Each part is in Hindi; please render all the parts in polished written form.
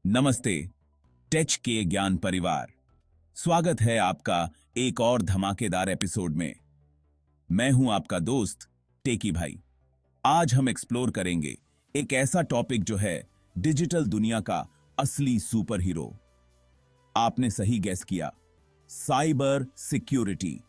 नमस्ते। टेच के ज्ञान परिवार, स्वागत है आपका एक और धमाकेदार एपिसोड में। मैं हूं आपका दोस्त टेकी भाई। आज हम एक्सप्लोर करेंगे एक ऐसा टॉपिक जो है डिजिटल दुनिया का असली सुपर हीरो। आपने सही गैस किया, साइबर सिक्योरिटी।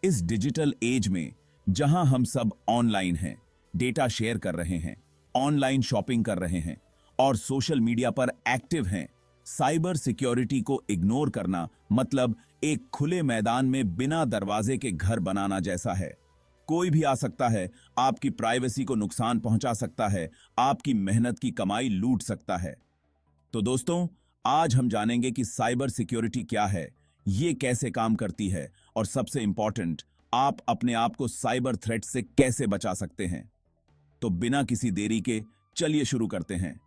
इस डिजिटल एज में जहां हम सब ऑनलाइन हैं, डेटा शेयर कर रहे हैं, ऑनलाइन शॉपिंग कर रहे हैं और सोशल मीडिया पर एक्टिव हैं, साइबर सिक्योरिटी को इग्नोर करना मतलब एक खुले मैदान में बिना दरवाजे के घर बनाना जैसा है। कोई भी आ सकता है, आपकी प्राइवेसी को नुकसान पहुंचा सकता है, आपकी मेहनत की कमाई लूट सकता है। तो दोस्तों, आज हम जानेंगे कि साइबर सिक्योरिटी क्या है, ये कैसे काम करती है और सबसे इंपॉर्टेंट, आप अपने आप को साइबर थ्रेट से कैसे बचा सकते हैं। तो बिना किसी देरी के चलिए शुरू करते हैं।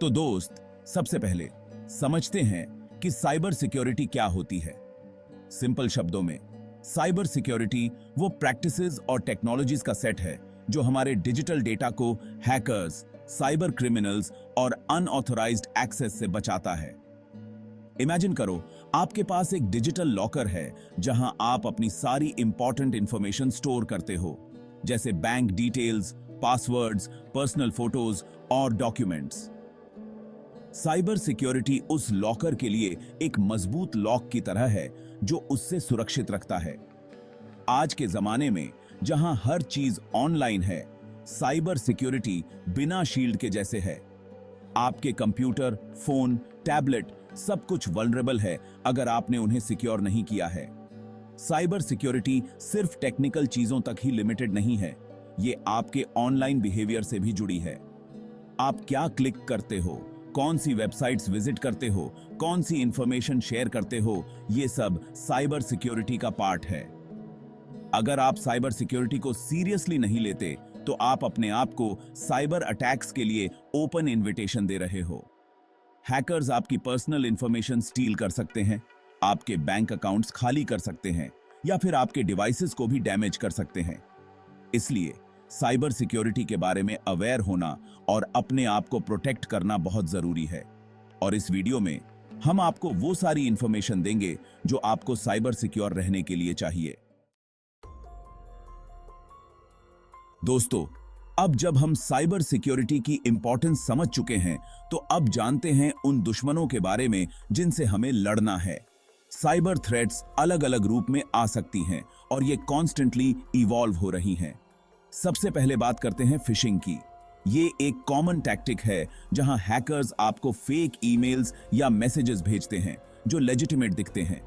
तो दोस्त, सबसे पहले समझते हैं कि साइबर सिक्योरिटी क्या होती है। सिंपल शब्दों में, साइबर सिक्योरिटी वो प्रैक्टिसेस और टेक्नोलॉजीज का सेट है जो हमारे डिजिटल डेटा को हैकर्स, साइबर क्रिमिनल्स और अनऑथराइज्ड एक्सेस से बचाता है। इमेजिन करो, आपके पास एक डिजिटल लॉकर है जहां आप अपनी सारी इंपॉर्टेंट इंफॉर्मेशन स्टोर करते हो, जैसे bank details, passwords, personal photos और डॉक्यूमेंट्स। साइबर सिक्योरिटी उस लॉकर के लिए एक मजबूत लॉक की तरह है जो उससे सुरक्षित रखता है। आज के जमाने में जहां हर चीज ऑनलाइन है, साइबर सिक्योरिटी बिना शील्ड के जैसे है। आपके कंप्यूटर, फोन, टैबलेट सब कुछ वल्नरेबल है अगर आपने उन्हें सिक्योर नहीं किया है। साइबर सिक्योरिटी सिर्फ टेक्निकल चीजों तक ही लिमिटेड नहीं है, ये आपके ऑनलाइन बिहेवियर से भी जुड़ी है। आप क्या क्लिक करते हो, कौन सी वेबसाइट्स विजिट करते हो, कौन सी इंफॉर्मेशन शेयर करते हो, ये सब साइबर सिक्योरिटी का पार्ट है। अगर आप साइबर सिक्योरिटी को सीरियसली नहीं लेते तो आप अपने आप को साइबर अटैक्स के लिए ओपन इनविटेशन दे रहे हो। हैकर्स आपकी पर्सनल इंफॉर्मेशन स्टील कर सकते हैं, आपके बैंक अकाउंट्स खाली कर सकते हैं या फिर आपके डिवाइसेस को भी डैमेज कर सकते हैं। इसलिए साइबर सिक्योरिटी के बारे में अवेयर होना और अपने आप को प्रोटेक्ट करना बहुत जरूरी है। और इस वीडियो में हम आपको वो सारी इंफॉर्मेशन देंगे जो आपको साइबर सिक्योर रहने के लिए चाहिए। दोस्तों, अब जब हम साइबर सिक्योरिटी की इंपॉर्टेंस समझ चुके हैं, तो अब जानते हैं उन दुश्मनों के बारे में जिनसे हमें लड़ना है। साइबर थ्रेट्स अलग अलग रूप में आ सकती हैं और ये कॉन्स्टेंटली इवॉल्व हो रही हैं। सबसे पहले बात करते हैं फिशिंग की। ये एक कॉमन टैक्टिक है जहां हैकर्स आपको फेक ईमेल्स या मैसेजेस भेजते हैं जो लेजिटिमेट दिखते हैं।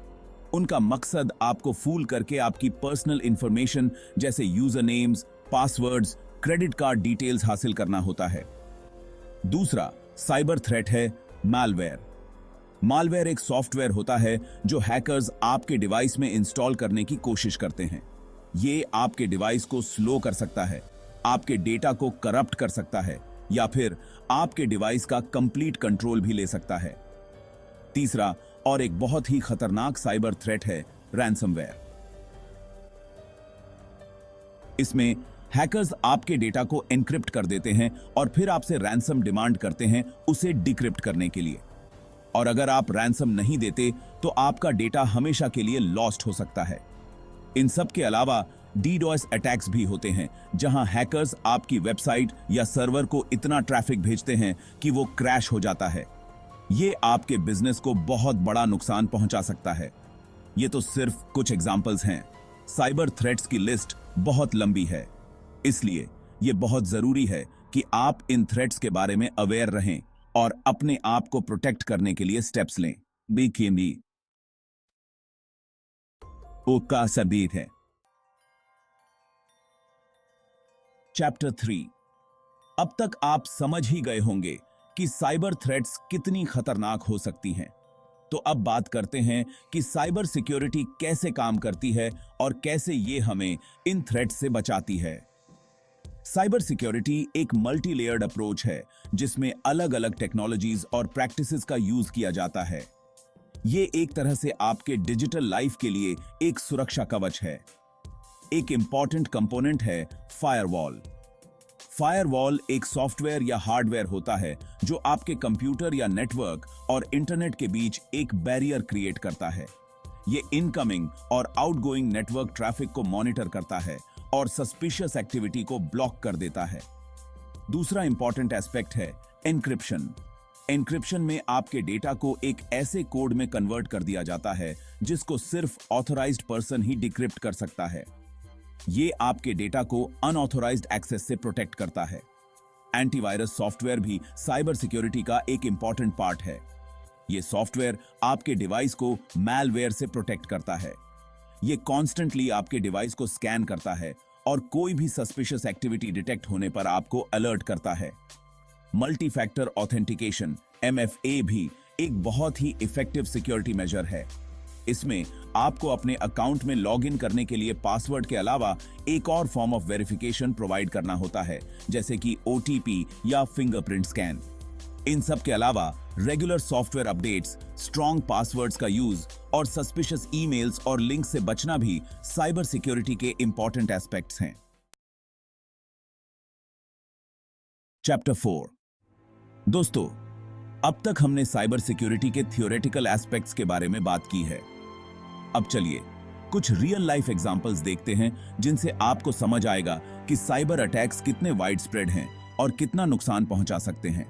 उनका मकसद आपको फूल करके आपकी पर्सनल इंफॉर्मेशन जैसे user names, passwords, credit card details हासिल करना होता है। दूसरा साइबर थ्रेट है मैलवेयर। मालवेयर एक सॉफ्टवेयर होता है जो हैकर्स आपके डिवाइस में इंस्टॉल करने की कोशिश करते हैं। ये आपके डिवाइस को स्लो कर सकता है, आपके डेटा को करप्ट कर सकता है या फिर आपके डिवाइस का कंप्लीट कंट्रोल भी ले सकता है। तीसरा और एक बहुत ही खतरनाक साइबर थ्रेट है रैंसमवेयर। इसमें हैकर्स आपके डेटा को एन्क्रिप्ट कर देते हैं और फिर आपसे रैंसम डिमांड करते हैं उसे डिक्रिप्ट करने के लिए। और अगर आप रैंसम नहीं देते तो आपका डेटा हमेशा के लिए लॉस्ट हो सकता है। इन सब के अलावा डीडोएस अटैक्स भी होते हैं जहां हैकर्स आपकी वेबसाइट या सर्वर को इतना ट्रैफिक भेजते हैं कि वो क्रैश हो जाता है। ये आपके बिजनेस को बहुत बड़ा नुकसान पहुंचा सकता है। ये तो सिर्फ कुछ एग्जांपल्स हैं। साइबर थ्रेट्स की लिस्ट बहुत लंबी है, इसलिए ये बहुत जरूरी है कि आप इन थ्रेट्स के बारे में अवेयर रहें और अपने आप को प्रोटेक्ट करने के लिए स्टेप्स लें। बीकेएमबी का सबीर है। चैप्टर 3। अब तक आप समझ ही गए होंगे कि साइबर थ्रेट्स कितनी खतरनाक हो सकती हैं। तो अब बात करते हैं कि साइबर सिक्योरिटी कैसे काम करती है और कैसे ये हमें इन थ्रेट्स से बचाती है। साइबर सिक्योरिटी एक मल्टी लेयर्ड अप्रोच है जिसमें अलग अलग टेक्नोलॉजीज और प्रैक्टिसेस का यूज किया जाता है। ये एक तरह से आपके डिजिटल लाइफ के लिए एक सुरक्षा कवच है। एक इंपॉर्टेंट कंपोनेंट है फायरवॉल। फायरवॉल एक सॉफ्टवेयर या हार्डवेयर होता है जो आपके कंप्यूटर या नेटवर्क और इंटरनेट के बीच एक बैरियर क्रिएट करता है। ये इनकमिंग और आउटगोइंग नेटवर्क ट्रैफिक को मॉनिटर करता है और सस्पिशियस एक्टिविटी को ब्लॉक कर देता है। दूसरा इंपॉर्टेंट एस्पेक्ट है एन्क्रिप्शन। एन्क्रिप्शन में आपके डेटा को एक ऐसे कोड में कन्वर्ट कर दिया जाता है जिसको सिर्फ ऑथराइज्ड पर्सन ही डिक्रिप्ट कर सकता है। ये आपके डेटा को अनऑथराइज्ड एक्सेस से प्रोटेक्ट करता है। एंटीवायरस सॉफ्टवेयर भी साइबर सिक्योरिटी का एक इंपॉर्टेंट पार्ट है। ये सॉफ्टवेयर आपके डिवाइस को मैलवेयर से प्रोटेक्ट करता है। ये कॉन्स्टेंटली आपके डिवाइस को स्कैन करता है और कोई भी सस्पिशियस एक्टिविटी डिटेक्ट होने पर आपको अलर्ट करता है। मल्टी फैक्टर ऑथेंटिकेशन MFA भी एक बहुत ही इफेक्टिव सिक्योरिटी मेजर है। इसमें आपको अपने अकाउंट में लॉगिन करने के लिए पासवर्ड के अलावा एक और फॉर्म ऑफ वेरिफिकेशन प्रोवाइड करना होता है, जैसे कि OTP या फिंगरप्रिंट स्कैन। इन सब के अलावा regular software updates, strong passwords का यूज और सस्पिशियस ईमेल्स और लिंक से बचना भी साइबर सिक्योरिटी के इंपॉर्टेंट एस्पेक्ट्स हैं। चैप्टर 4। दोस्तों, अब तक हमने साइबर सिक्योरिटी के थियोरेटिकल एस्पेक्ट्स के बारे में बात की है। अब चलिए कुछ रियल लाइफ एग्जांपल्स देखते हैं जिनसे आपको समझ आएगा कि साइबर अटैक्स कितने वाइड स्प्रेड हैं और कितना नुकसान पहुंचा सकते हैं।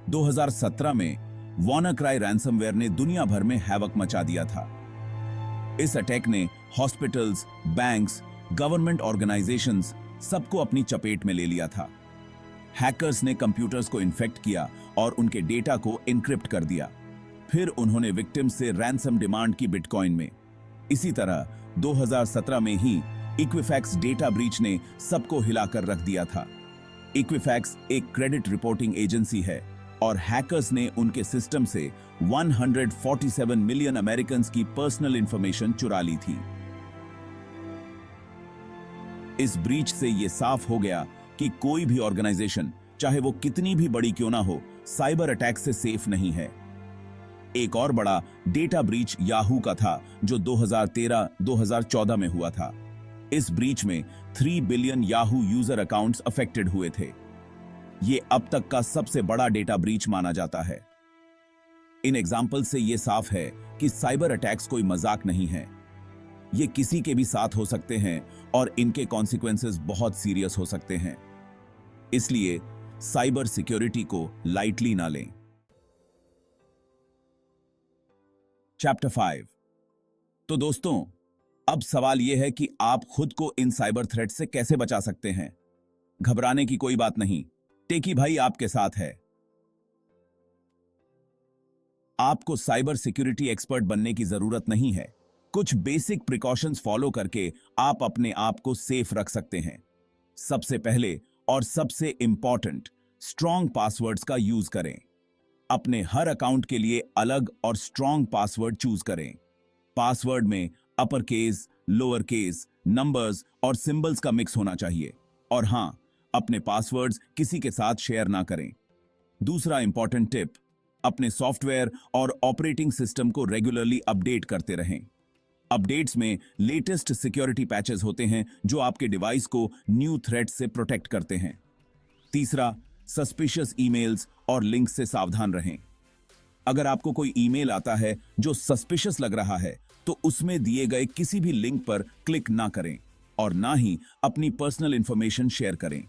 2017 में WannaCry रैंसमवेयर ने दुनिया भर में हैवक मचा दिया था। इस अटैक ने हॉस्पिटल्स, बैंक्स, गवर्नमेंट ऑर्गेनाइजेशंस सबको अपनी चपेट में ले लिया था। हैकर्स ने कंप्यूटर्स को इन्फेक्ट किया और उनके डेटा को एन्क्रिप्ट कर दिया। फिर उन्होंने विक्टिम्स से रैंसम डिमांड की बिटकॉइन में। इसी तरह 2017 में ही इक्विफैक्स डेटा ब्रीच ने सबको हिलाकर रख दिया था। इक्विफैक्स एक क्रेडिट रिपोर्टिंग एजेंसी है और हैकर्स ने उनके सिस्टम से 147 मिलियन अमेरिकन्स की पर्सनल इंफॉर्मेशन चुरा ली थी। इस ब्रीच से यह साफ हो गया कि कोई भी ऑर्गेनाइजेशन, चाहे वो कितनी भी बड़ी क्यों ना हो, साइबर अटैक से सेफ नहीं है। एक और बड़ा डेटा ब्रीच याहू का था जो 2013-2014 में हुआ था। इस ब्रीच में 3 billion Yahoo user accounts affected हुए थे। ये अब तक का सबसे बड़ा डेटा ब्रीच माना जाता है। इन एग्जाम्पल से यह साफ है कि साइबर अटैक्स कोई मजाक नहीं है। ये किसी के भी साथ हो सकते हैं और इनके कॉन्सिक्वेंसेस बहुत सीरियस हो सकते हैं। इसलिए साइबर सिक्योरिटी को लाइटली ना लें। चैप्टर 5। तो दोस्तों, अब सवाल यह है कि आप खुद को इन साइबर थ्रेट से कैसे बचा सकते हैं। घबराने की कोई बात नहीं, टेकी भाई आपके साथ है। आपको साइबर सिक्योरिटी एक्सपर्ट बनने की जरूरत नहीं है। कुछ बेसिक प्रिकॉशंस फॉलो करके आप अपने आप को सेफ रख सकते हैं। सबसे पहले और सबसे इंपॉर्टेंट, स्ट्रॉन्ग पासवर्ड्स का यूज करें। अपने हर अकाउंट के लिए अलग और स्ट्रॉन्ग पासवर्ड चूज करें। पासवर्ड में upper case, lower case, numbers और सिंबल्स का मिक्स होना चाहिए। और हां, अपने पासवर्ड्स किसी के साथ शेयर ना करें। दूसरा इंपॉर्टेंट टिप, अपने सॉफ्टवेयर और ऑपरेटिंग सिस्टम को रेगुलरली अपडेट करते रहें। अपडेट्स में लेटेस्ट सिक्योरिटी पैचेस होते हैं जो आपके डिवाइस को न्यू थ्रेट से प्रोटेक्ट करते हैं। तीसरा, सस्पिशियस ईमेल्स और लिंक से सावधान रहें। अगर आपको कोई ईमेल आता है जो सस्पिशियस लग रहा है तो उसमें दिए गए किसी भी लिंक पर क्लिक ना करें और ना ही अपनी पर्सनल इंफॉर्मेशन शेयर करें।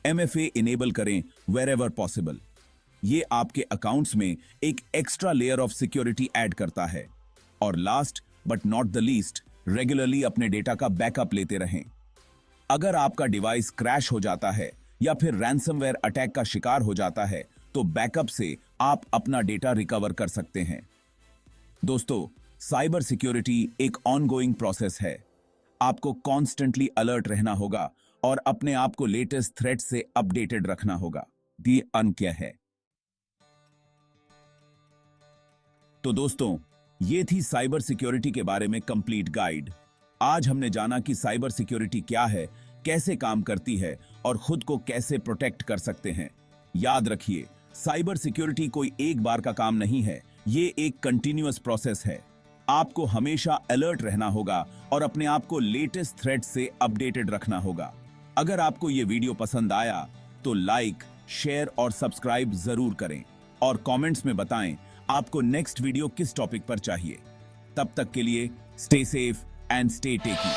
MFA इनेबल करें वेरेवर पॉसिबल। ये आपके अकाउंट्स में एक extra layer of security add करता है। और last but not the least, regularly अपने डेटा का बैकअप लेते रहें। अगर आपका डिवाइस क्रैश हो जाता है या फिर रैंसमवेयर अटैक का शिकार हो जाता है तो बैकअप से आप अपना डेटा रिकवर कर सकते हैं। दोस्तों, साइबर सिक्योरिटी एक ऑनगोइंग प्रोसेस है। आपको कॉन्स्टेंटली अलर्ट रहना होगा और अपने आप को लेटेस्ट थ्रेट से अपडेटेड रखना होगा। दी अंक्य है। तो दोस्तों, ये थी साइबर सिक्योरिटी के बारे में कंप्लीट गाइड। आज हमने जाना कि साइबर सिक्योरिटी क्या है, कैसे काम करती है और खुद को कैसे प्रोटेक्ट कर सकते हैं। याद रखिए, साइबर सिक्योरिटी कोई एक बार का काम नहीं है, ये एक कंटिन्यूअस प्रोसेस है। आपको हमेशा अलर्ट रहना होगा और अपने आप को लेटेस्ट थ्रेट से अपडेटेड रखना होगा। अगर आपको ये वीडियो पसंद आया तो लाइक, शेयर और सब्सक्राइब जरूर करें और कमेंट्स में बताएं आपको नेक्स्ट वीडियो किस टॉपिक पर चाहिए। तब तक के लिए stay safe and stay techy.